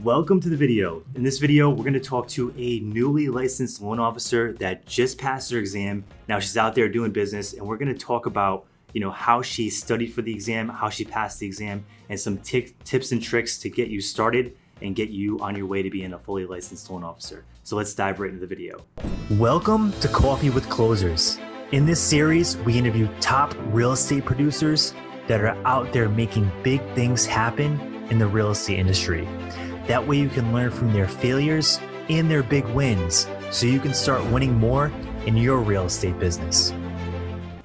Welcome to the video. In this video, we're going to talk to a newly licensed loan officer that just passed her exam. Now she's out there doing business, and we're going to talk about, how she studied for the exam, how she passed the exam, and some tips and tricks to get you started and get you on your way to being a fully licensed loan officer. So let's dive right into the video. Welcome to Coffee with Closers. In this series, we interview top real estate producers that are out there making big things happen in the real estate industry. That way you can learn from their failures and their big wins so you can start winning more in your real estate business.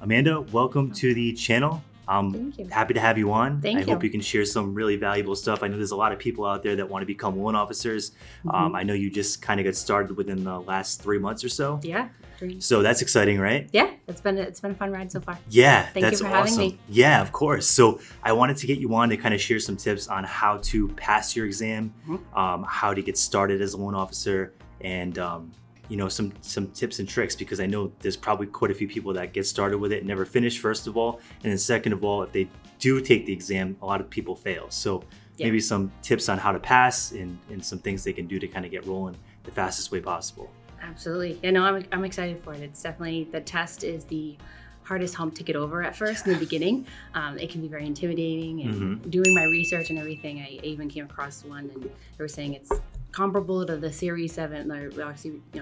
Amanda, welcome to the channel. I'm happy to have you on. I hope you can share some really valuable stuff. I know there's a lot of people out there that want to become loan officers. I know you just kind of got started within the last 3 months or so. Yeah. So that's exciting, right? Yeah, it's been a fun ride so far. Yeah, Thank you for having me. Yeah, of course. So I wanted to get you on to kind of share some tips on how to pass your exam, how to get started as a loan officer, and some tips and tricks, because I know there's probably quite a few people that get started with it and never finish, first of all, and then second of all, if they do take the exam, a lot of people fail. So maybe some tips on how to pass and some things they can do to kind of get rolling the fastest way possible. Absolutely. Yeah, no, I'm excited for it. It's definitely, the test is the hardest hump to get over at first in the beginning. It can be very intimidating, and doing my research and everything, I even came across one and they were saying it's comparable to the Series 7,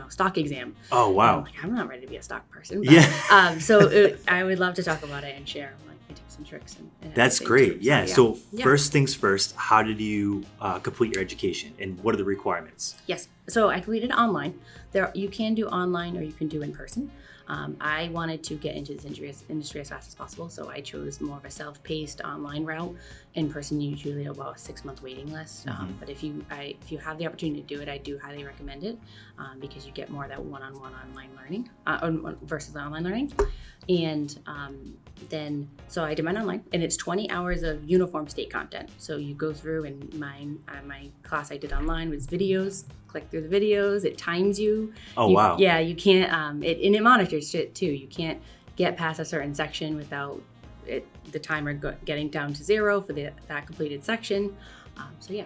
stock exam. Oh, wow. I'm like, I'm not ready to be a stock person. But, yeah. I would love to talk about it and share my tips and tricks. And That's great. Yeah. So first things first, how did you complete your education and what are the requirements? Yes. So I completed online. You can do online or you can do in person. I wanted to get into this industry as fast as possible, so I chose more of a self-paced online route. In person, usually about a 6-month waiting list. But if you have the opportunity to do it, I do highly recommend it because you get more of that one-on-one online learning versus online learning. And then I did mine online, and it's 20 hours of uniform state content. So you go through, and my class I did online was videos. Click through the videos. It times you. Oh, wow. Yeah, you can't. It monitors it too. You can't get past a certain section without the timer getting down to 0 for that completed section.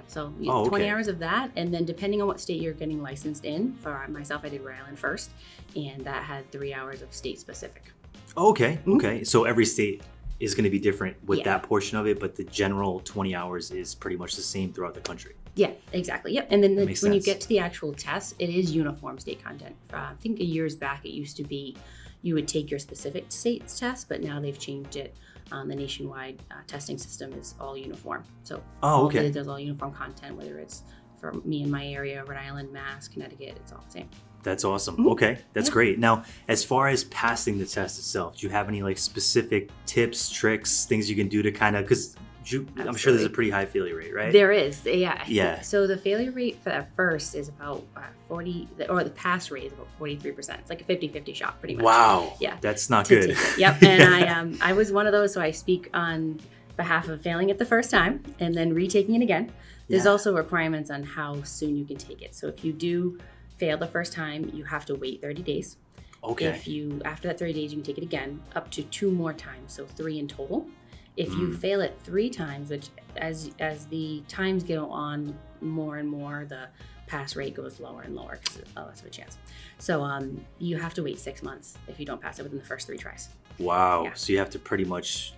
So 20 hours of that, and then depending on what state you're getting licensed in. For myself, I did Rhode Island first, and that had 3 hours of state specific. Okay. Okay. So every state is going to be different with that portion of it, but the general 20 hours is pretty much the same throughout the country. Yeah, exactly. Yep. And then when you get to the actual test, it is uniform state content. I think years back it used to be you would take your specific state's test, but now they've changed it. The nationwide testing system is all uniform. So there's all uniform content, whether it's for me in my area, Rhode Island, Mass, Connecticut, it's all the same. That's awesome. Okay, that's great. Now, as far as passing the test itself, do you have any specific tips, tricks, things you can do to kind of, because I'm sure there's a pretty high failure rate, right? There is, yeah. Yeah. So the failure rate for at first is about 40, or the pass rate is about 43%. It's like a 50-50 shot, pretty much. Wow. Yeah. That's not good. Yep. And I was one of those, so I speak on behalf of failing it the first time and then retaking it again. There's also requirements on how soon you can take it. So if you do fail the first time, you have to wait 30 days. Okay. After that 30 days, you can take it again, up to 2 more times, so 3 in total. If you fail it 3 times, which as the times go on more and more, the pass rate goes lower and lower because there's less of a chance. So you have to wait 6 months if you don't pass it within the first 3 tries. Wow. Yeah. So you have to pretty much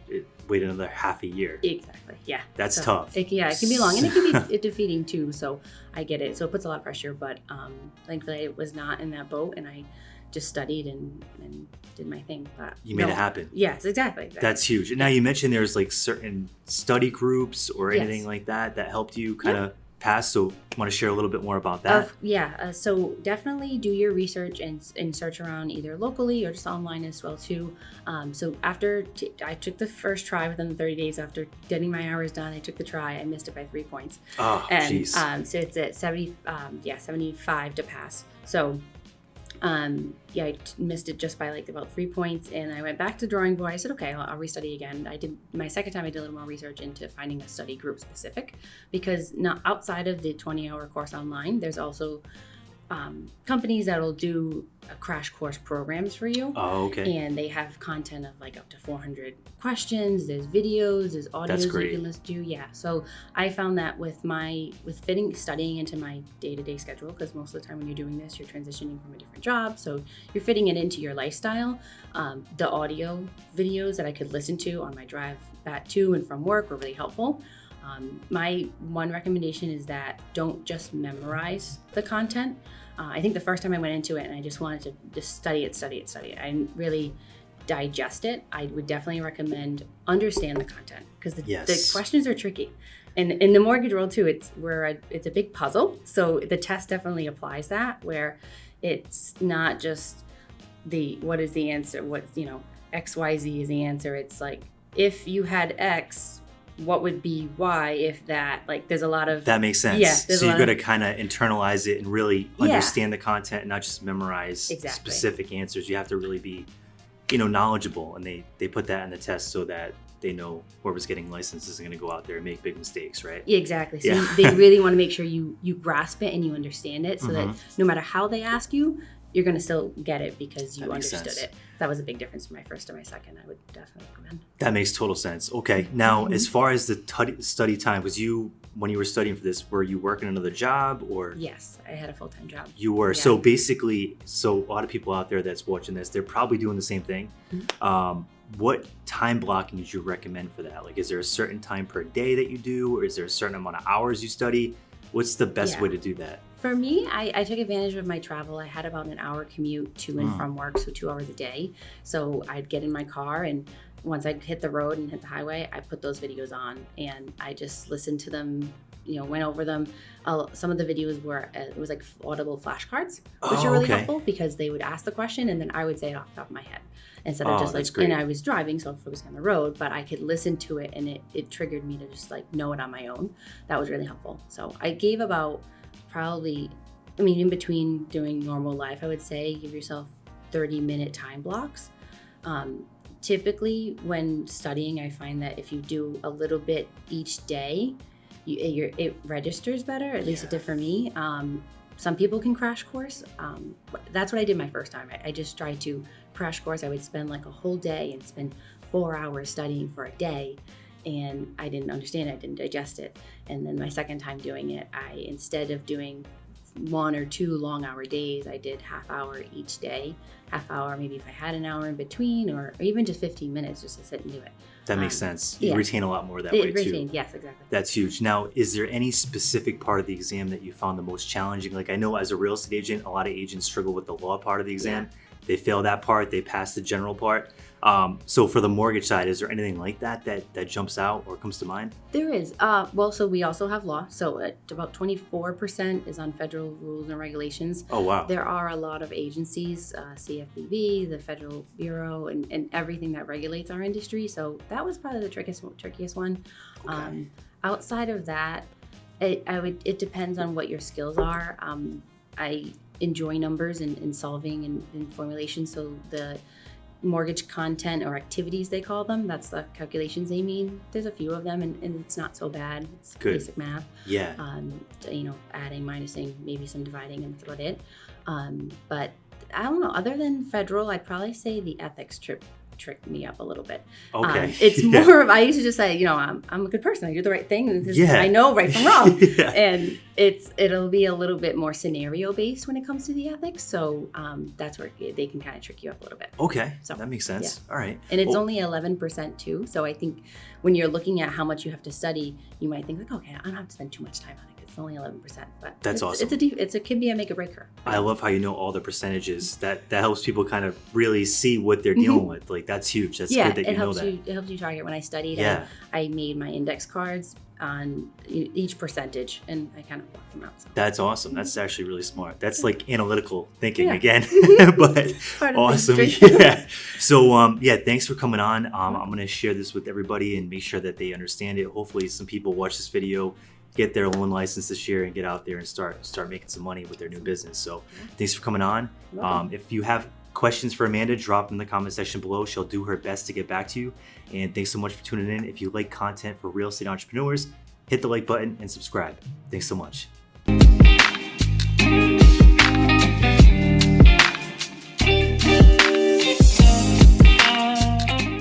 wait another half a year. Exactly. Yeah. That's tough. It can be long, and it can be defeating too. So I get it. So it puts a lot of pressure, but thankfully I was not in that boat, and I just studied and did my thing. But you made it happen. Yes, exactly. That's huge. And now you mentioned there's certain study groups or anything like that helped you kind of pass. So want to share a little bit more about that? So definitely do your research and search around either locally or just online as well too. So after I took the first try within the 30 days after getting my hours done, I took the try. I missed it by 3 points. Oh, jeez. So it's at 75 to pass. So I missed it just by about 3 points, and I went back to the drawing board. I said, okay, I'll restudy again. I did my second time. I did a little more research into finding a study group specific, because not outside of the 20-hour course online, there's also companies that'll do crash course programs for you. Oh, okay. And they have content of like up to 400 questions. There's videos, there's audios you can listen to. Yeah. So I found that with studying into my day-to-day schedule, because most of the time when you're doing this, you're transitioning from a different job. So you're fitting it into your lifestyle. The audio videos that I could listen to on my drive back to and from work were really helpful. My one recommendation is that don't just memorize the content. I think the first time I went into it and I just wanted to just study it. I didn't really digest it. I would definitely recommend understand the content, because the questions are tricky. And in the mortgage world too, it's a big puzzle. So the test definitely applies that, where it's not just what is the answer, XYZ is the answer. It's like, if you had X, what would be Y if that, there's a lot of... That makes sense. Yeah, so you've got to kind of internalize it and really understand the content and not just memorize specific answers. You have to really be, knowledgeable, and they put that in the test so that they know whoever's getting licensed isn't going to go out there and make big mistakes, right? Yeah, exactly. So they really want to make sure you grasp it and you understand it, so that no matter how they ask you, you're going to still get it because you understood it. That was a big difference from my first to my second. I would definitely recommend. That makes total sense. Okay. Now, as far as the study time, when you were studying for this, were you working another job or? Yes, I had a full-time job. You were. Yeah. So basically, a lot of people out there that's watching this, they're probably doing the same thing. What time blocking did you recommend for that? Is there a certain time per day that you do, or is there a certain amount of hours you study? What's the best way to do that? For me, I took advantage of my travel. I had about an hour commute to and from work, so 2 hours a day. So I'd get in my car, and once I'd hit the road and hit the highway, I put those videos on and I just listened to them, went over them. Some of the videos were, it was like audible flashcards, which are really helpful, because they would ask the question and then I would say it off the top of my head. Instead of just and I was driving, so I was focusing on the road, but I could listen to it and it triggered me to just know it on my own. That was really helpful. So I gave about in between doing normal life, I would say give yourself 30-minute time blocks. Typically when studying, I find that if you do a little bit each day, it registers better, at least it did for me. Some people can crash course. That's what I did my first time. I just tried to crash course. I would spend a whole day and spend 4 hours studying for a day. And I didn't understand it, I didn't digest it. And then my second time doing it, instead of doing 1 or 2 long hour days, I did half hour each day. Half hour, maybe if I had an hour in between, or even just 15 minutes just to sit and do it. That makes sense. You retain a lot more that way too. Yes, exactly. That's huge. Now, is there any specific part of the exam that you found the most challenging? I know as a real estate agent, a lot of agents struggle with the law part of the exam. Yeah. They fail that part, they pass the general part. So for the mortgage side, is there anything like that jumps out or comes to mind? There is. So we also have law. So about 24% is on federal rules and regulations. Oh, wow. There are a lot of agencies, CFPB, the Federal Bureau, and everything that regulates our industry. So that was probably the trickiest one. Okay. Outside of that, it depends on what your skills are. I enjoy numbers and solving and formulation. So the mortgage content or activities, they call them, that's the calculations they mean. There's a few of them and it's not so bad. It's good. Basic math. Yeah. Adding, minusing, maybe some dividing, and that's about it. But I don't know, other than federal, I'd probably say the ethics tricked me up a little bit. Okay. It's more of, I used to just say, I'm a good person, I do the right thing, and I know right from wrong. And it'll be a little bit more scenario based when it comes to the ethics. So that's where they can kind of trick you up a little bit. Okay. So that makes sense. Yeah. All right. And it's only 11% too. So I think when you're looking at how much you have to study, you might think okay, I don't have to spend too much time on it. It's only 11%, but that's awesome. It can be a make or breaker. I love how you know all the percentages. That helps people kind of really see what they're dealing with. That's huge. That's good that you know that. It helps you target. When I studied, I made my index cards on each percentage, and I kind of blocked them out. So. That's awesome. That's actually really smart. That's analytical thinking again, but awesome. Yeah. So thanks for coming on. I'm going to share this with everybody and make sure that they understand it. Hopefully some people watch this video, get their loan license this year, and get out there and start making some money with their new business. So thanks for coming on. If you have questions for Amanda, drop in the comment section below. She'll do her best to get back to you. And thanks so much for tuning in. If you like content for real estate entrepreneurs, hit the like button and subscribe. Thanks so much.